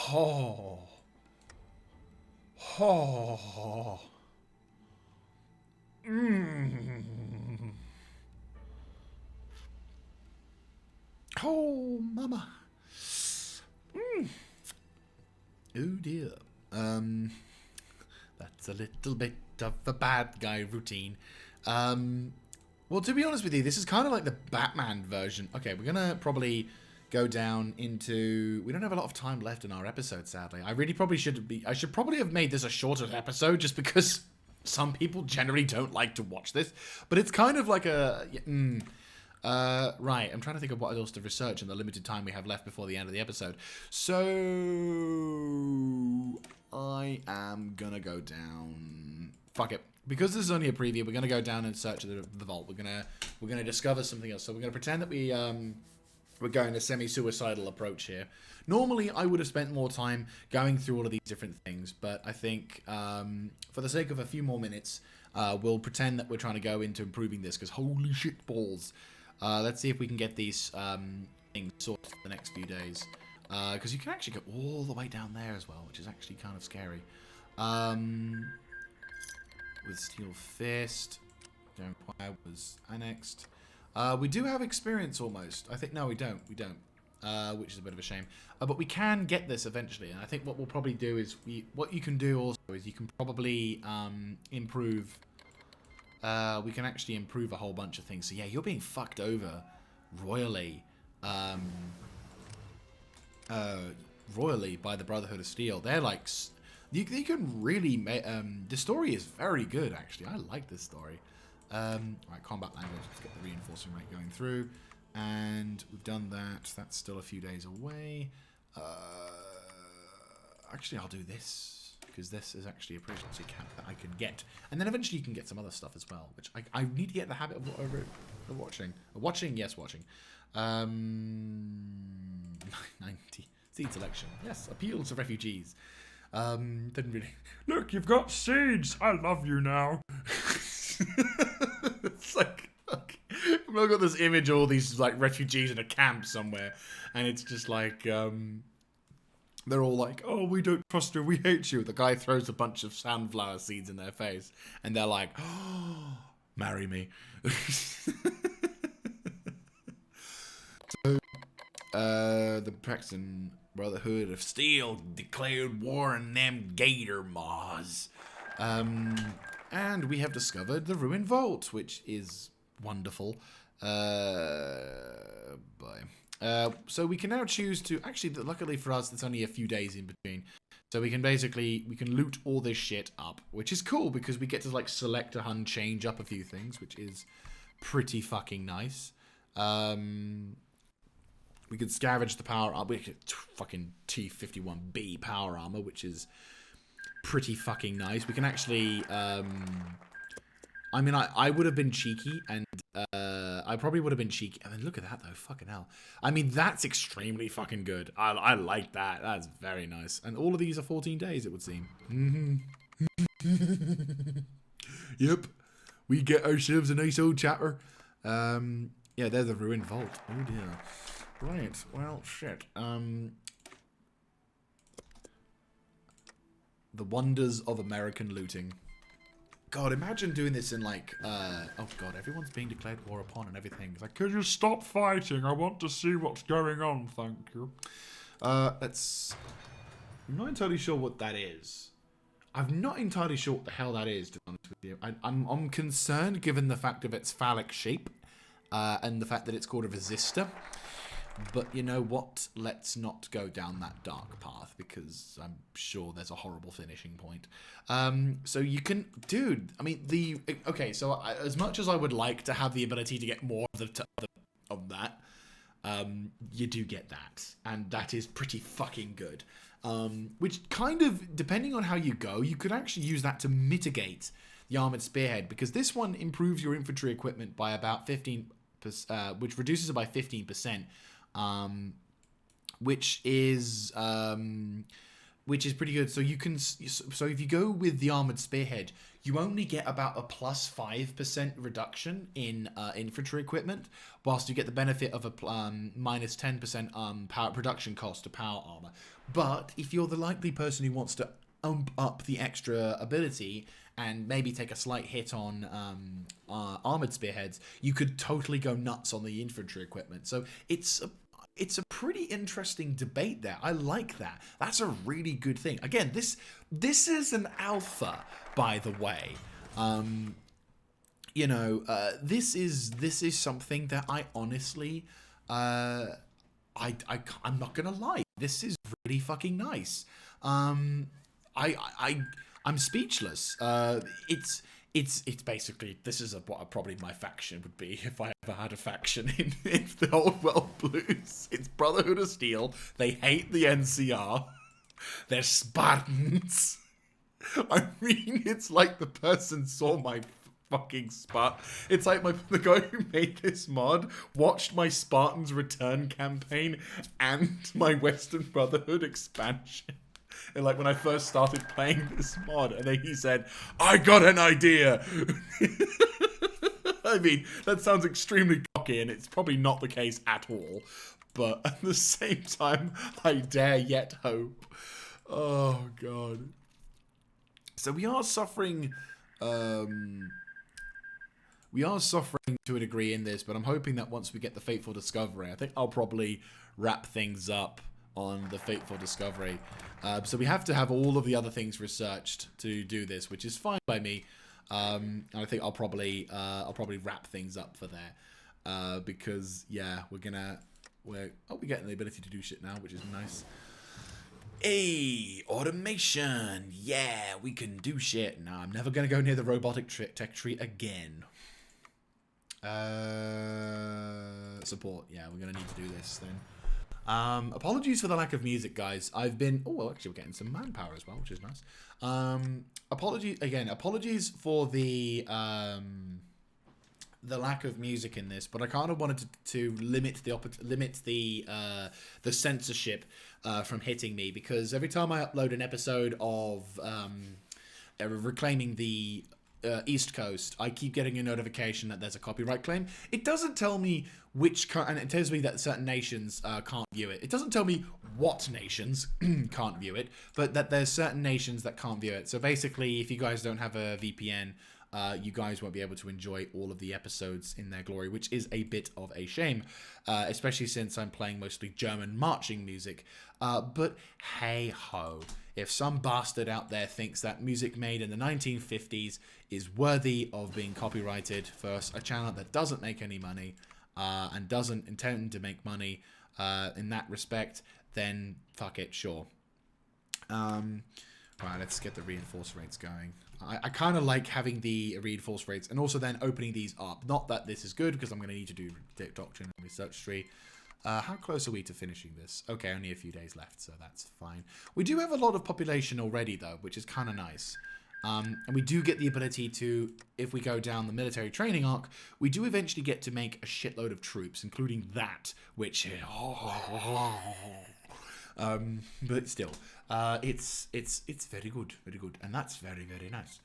Oh. Oh. Oh, mama. Oh dear. That's a little bit of a bad guy routine. Well, to be honest with you, this is kind of like the Batman version. Okay, we're gonna probably go down into... We don't have a lot of time left in our episode, sadly. I really probably should be... I should probably have made this a shorter episode, just because some people generally don't like to watch this. But it's kind of like a... right, I'm trying to think of what else to research in the limited time we have left before the end of the episode. So... I am gonna go down... Fuck it. Because this is only a preview, we're gonna go down and search the vault. We're gonna discover something else. So we're gonna pretend that we're going a semi-suicidal approach here. Normally, I would have spent more time going through all of these different things, but I think for the sake of a few more minutes, we'll pretend that we're trying to go into improving this, because holy shit balls. Let's see if we can get these things sorted for the next few days. Because you can actually go all the way down there as well, which is actually kind of scary. With Steel Fist, don't quite was annexed. We do have experience almost. I think, no, we don't. We don't. Which is a bit of a shame. But we can get this eventually. And I think what we'll probably do is, what you can do also is you can probably improve. We can actually improve a whole bunch of things. So yeah, you're being fucked over royally. Royally by the Brotherhood of Steel. They're like... You can really... the story is very good, actually. I like this story. Right, combat language. Let's get the reinforcing rate going through. And we've done that. That's still a few days away. Actually, I'll do this. Because this is actually a proficiency cap that I can get. And then eventually you can get some other stuff as well. Which I need to get the habit of watching. Watching? Yes, watching. 90. Seed selection. Yes, appeal to refugees. Didn't really... Look, you've got seeds! I love you now. It's like... I've got this image of all these like refugees in a camp somewhere. And it's just like... they're all like, oh, we don't trust you, we hate you. The guy throws a bunch of sunflower seeds in their face. And they're like, oh, marry me. So, the Paxton Brotherhood of Steel declared war on them gator maws. And we have discovered the ruined vault, which is wonderful. So we can now choose to... Actually, luckily for us, it's only a few days in between. So we can basically... We can loot all this shit up, which is cool because we get to like select and change up a few things, which is pretty fucking nice. We could scavenge the power armor. We could fucking T-51B power armor, which is pretty fucking nice. We can actually... I mean, I would have been cheeky, and I probably would have been cheeky. I mean, look at that, though. Fucking hell. I mean, that's extremely fucking good. I like that. That's very nice. And all of these are 14 days, it would seem. Yep. We get ourselves a nice old chapter. Yeah, they're the ruined vault. Oh, dear. Right, well, shit. The wonders of American looting. God, imagine doing this in like, oh god, everyone's being declared war upon and everything. It's like, could you stop fighting? I want to see what's going on, thank you. I'm not entirely sure what that is. I'm not entirely sure what the hell that is, to be honest with you. I'm concerned given the fact of its phallic shape, and the fact that it's called a resistor. But you know what? Let's not go down that dark path because I'm sure there's a horrible finishing point. So you can, dude. I mean, okay. So as much as I would like to have the ability to get more of that, you do get that, and that is pretty fucking good. Which kind of, depending on how you go, you could actually use that to mitigate the armored spearhead, because this one improves your infantry equipment by about 15%, which reduces it by 15%, which is pretty good. So you can, so if you go with the armored spearhead, you only get about a plus 5% reduction in infantry equipment, whilst you get the benefit of a minus 10% power production cost to power armor. But if you're the likely person who wants to ump up the extra ability and maybe take a slight hit on armored spearheads, you could totally go nuts on the infantry equipment. So it's a pretty interesting debate there. I like that. That's a really good thing. Again, this is an alpha, by the way. This is something that I honestly, I'm not gonna lie. This is really fucking nice. I'm speechless. It's basically, this is what probably my faction would be if I ever had a faction in the old world blues. It's Brotherhood of Steel. They hate the NCR. They're Spartans. I mean, it's like the person saw my fucking Spart. It's like the guy who made this mod watched my Spartans Return campaign and my Western Brotherhood expansion. And like when I first started playing this mod, and then he said, "I got an idea." I mean, that sounds extremely cocky, and it's probably not the case at all. But at the same time, I dare yet hope. Oh god. So we are suffering. We are suffering to a degree in this, but I'm hoping that once we get the Fateful Discovery, I think I'll probably wrap things up on the Fateful Discovery. So we have to have all of the other things researched to do this, which is fine by me. And I think I'll probably wrap things up for there, because yeah, we're getting the ability to do shit now, which is nice. Hey, automation! Yeah, we can do shit. No, I'm never gonna go near the robotic tech tree again. Support. Yeah, we're gonna need to do this then. Apologies for the lack of music, guys. I've been... Oh, well, actually, we're getting some manpower as well, which is nice. Apologies for the lack of music in this, but I kind of wanted to limit the censorship from hitting me, because every time I upload an episode of reclaiming the East Coast, I keep getting a notification that there's a copyright claim. It doesn't tell me and it tells me that certain nations can't view it. It doesn't tell me what nations can't view it, but that there's certain nations that can't view it. So basically, if you guys don't have a VPN, you guys won't be able to enjoy all of the episodes in their glory, which is a bit of a shame, especially since I'm playing mostly German marching music. But hey ho, if some bastard out there thinks that music made in the 1950s is worthy of being copyrighted for a channel that doesn't make any money and doesn't intend to make money in that respect, then fuck it, sure. Right, let's get the reinforce rates going. I kind of like having the reinforce rates and also then opening these up. Not that this is good, because I'm going to need to do Doctrine and Research Tree. How close are we to finishing this? Okay, only a few days left, so that's fine. We do have a lot of population already, though, which is kind of nice. And we do get the ability to, if we go down the military training arc, we do eventually get to make a shitload of troops, including that, which... but still, it's very good, and that's very, very nice.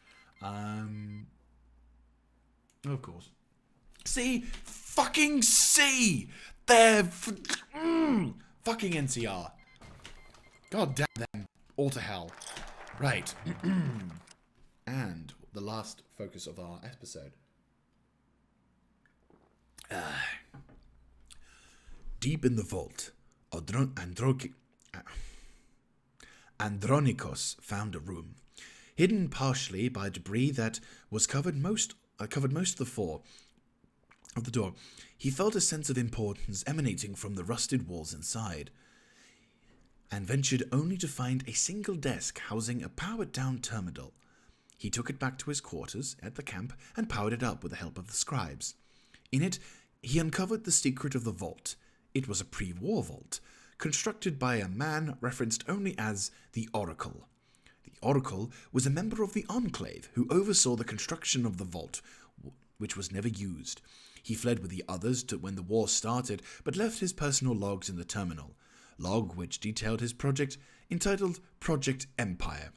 Of course. Fucking they're fucking NCR. God damn them, all to hell. Right, and the last focus of our episode. Deep in the vault, Andronikos found a room, hidden partially by debris that was covered most of the floor of the door. He felt a sense of importance emanating from the rusted walls inside, and ventured only to find a single desk housing a powered-down terminal. He took it back to his quarters at the camp and powered it up with the help of the scribes. In it, he uncovered the secret of the vault. It was a pre-war vault, constructed by a man referenced only as the Oracle. The Oracle was a member of the Enclave who oversaw the construction of the vault, which was never used. He fled with the others when the war started, but left his personal logs in the terminal. Log which detailed his project, entitled Project Empire.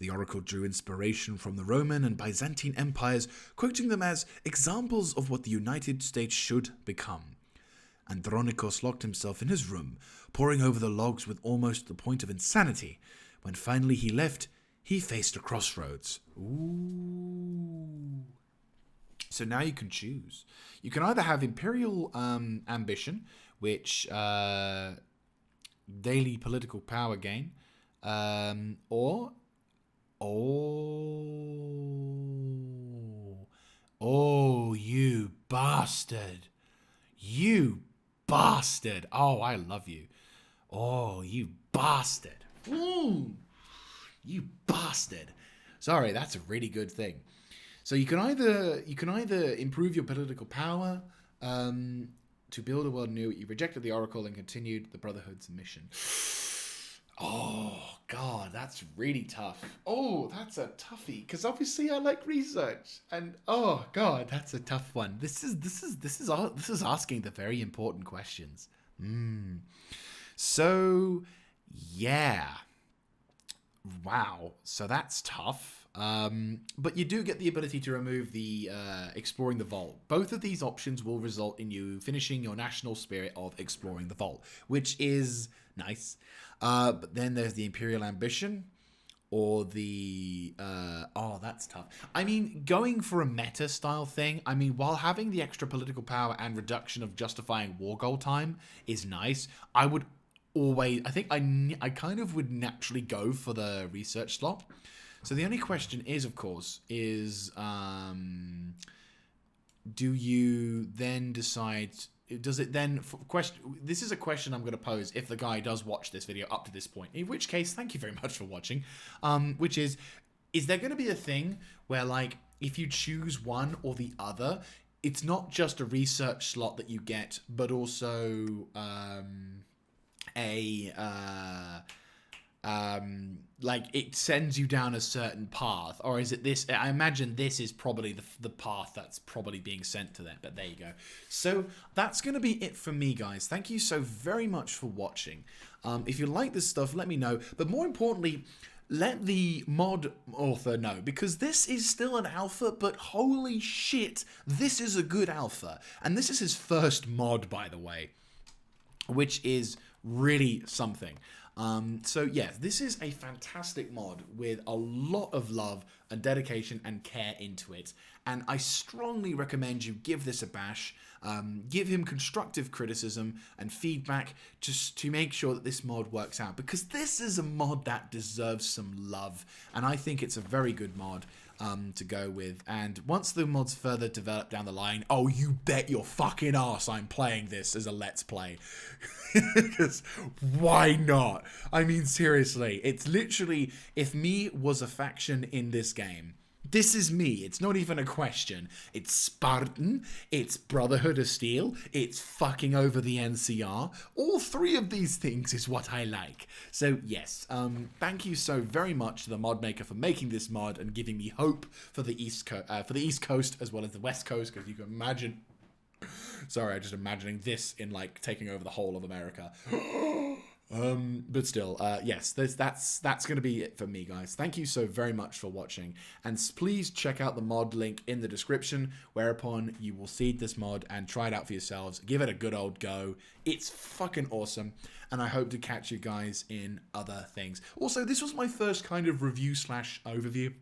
The Oracle drew inspiration from the Roman and Byzantine empires, quoting them as examples of what the United States should become. Andronikos locked himself in his room, poring over the logs with almost the point of insanity. When finally he left, he faced a crossroads. Ooh. So now you can choose. You can either have Imperial ambition, which daily political power gain, or you bastard. You bastard. Oh, I love you. Oh, you bastard. Ooh, you bastard. Sorry, that's a really good thing. So you can either improve your political power to build a world new. You rejected the Oracle and continued the Brotherhood's mission. Oh God, that's really tough. Oh, that's a toughie, because obviously I like research, and oh God, that's a tough one. This is asking the very important questions. So yeah, wow. So that's tough. But you do get the ability to remove the exploring the vault. Both of these options will result in you finishing your national spirit of exploring the vault, which is nice. But then there's the Imperial ambition, or the oh, that's tough. I mean, going for a meta style thing, I mean, while having the extra political power and reduction of justifying war goal time is nice, I would always, I think I kind of would naturally go for the research slot. So the only question is, of course, is do you then decide, does it then, this is a question I'm going to pose if the guy does watch this video up to this point, in which case, thank you very much for watching, which is there going to be a thing where, like, if you choose one or the other, it's not just a research slot that you get, but also like it sends you down a certain path? Or is it this? I imagine this is probably the path that's probably being sent to them, but there you go. So that's going to be it for me, guys. Thank you so very much for watching. If you like this stuff, let me know, but more importantly, let the mod author know, because this is still an alpha, but holy shit, this is a good alpha. And this is his first mod, by the way, which is really something. So yeah, this is a fantastic mod with a lot of love and dedication and care into it, and I strongly recommend you give this a bash. Give him constructive criticism and feedback just to make sure that this mod works out, because this is a mod that deserves some love, and I think it's a very good mod to go with. And once the mod's further developed down the line, oh, you bet your fucking ass I'm playing this as a let's play. Because why not? I mean, seriously, it's literally, if me was a faction in this game, this is me. It's not even a question. It's Spartan. It's Brotherhood of Steel. It's fucking over the NCR. All three of these things is what I like. So yes, thank you so very much to the mod maker for making this mod and giving me hope for the East Coast as well as the West Coast. Because you can imagine. Sorry, I'm just imagining this in like taking over the whole of America. But still, yes, that's going to be it for me, guys. Thank you so very much for watching, and please check out the mod link in the description, whereupon you will seed this mod and try it out for yourselves. Give it a good old go. It's fucking awesome, and I hope to catch you guys in other things. Also, this was my first kind of review / overview.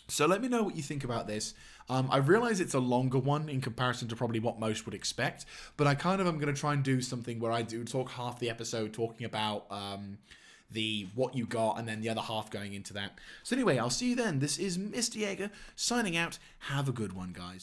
So let me know what you think about this. I realize it's a longer one in comparison to probably what most would expect, but I kind of am going to try and do something where I do talk half the episode talking about the what you got, and then the other half going into that. So anyway, I'll see you then. This is Mr. Jaeger signing out. Have a good one, guys.